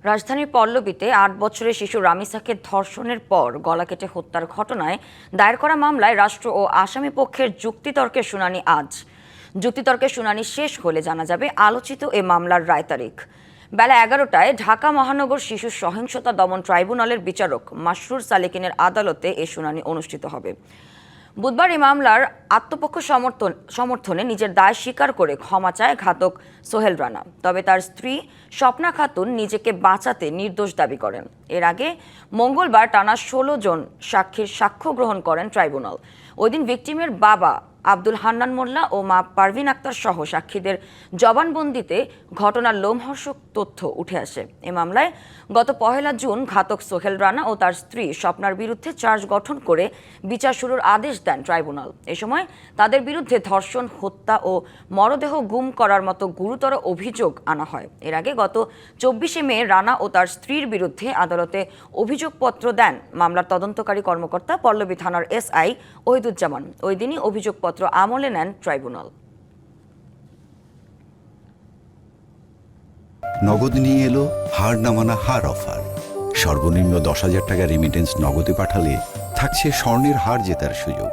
রাজধানীর পল্লবীতে ৮ বছরের শিশু রামিসাকে ধর্ষণের পর গলা কেটে হত্যার ঘটনায় দায়ের করা মামলায় রাষ্ট্র ও আসামি পক্ষের যুক্তিতর্কের শুনানি আজ। যুক্তিতর্কের শুনানি শেষ হলে জানা যাবে আলোচিত এ মামলার রায় তারিখ। বেলা ১১টায় ঢাকা মহানগর শিশু সহিংসতা দমন ট্রাইব্যুনালের বিচারক মাসরুর সালেকিনের আদালতে এ শুনানি অনুষ্ঠিত হবে। বুধবার এই মামলার আত্মপক্ষ সমর্থনে নিজের দায় স্বীকার করে ক্ষমা চায় ঘাতক সোহেল রানা। তবে তার স্ত্রী স্বপ্না খাতুন নিজেকে বাঁচাতে নির্দোষ দাবি করেন। এর আগে মঙ্গলবার টানা ১৬ জন সাক্ষীর সাক্ষ্য গ্রহণ করেন ট্রাইব্যুনাল। ওই দিন ভিকটিমের বাবা আব্দুল হান্নান মোল্লা ও মা পারভিন আক্তার সহ সাক্ষীদের জবানবন্দিতে ঘটনার লোমহর্ষক তথ্য উঠে আসে। এ মামলায় গত ১ জুন ঘাতক সোহেল রানা ও তার স্ত্রী স্বপ্নার বিরুদ্ধে চার্জ গঠন করে বিচার শুরুর আদেশ দেন ট্রাইব্যুনাল। এ সময় তাদের বিরুদ্ধে ধর্ষণ, হত্যা ও মরদেহ গুম করার মতো গুরুতর অভিযোগ আনা হয়। এর আগে গত ২৪শে মে রানা ও তার স্ত্রীর বিরুদ্ধে আদালতে অভিযোগপত্র দেন মামলার তদন্তকারী কর্মকর্তা পল্লবী থানার এসআই ওহিদুজ্জামান। ওই দিনই অভিযোগপত্র আমলে নেন ট্রাইব্যুনাল। নগদ নিয়ে এলো হার না মানা হার অফার। সর্বনিম্ন ১০,০০০ টাকা রেমিটেন্স নগদে পাঠালে থাকছে স্বর্ণের হার জেতার সুযোগ।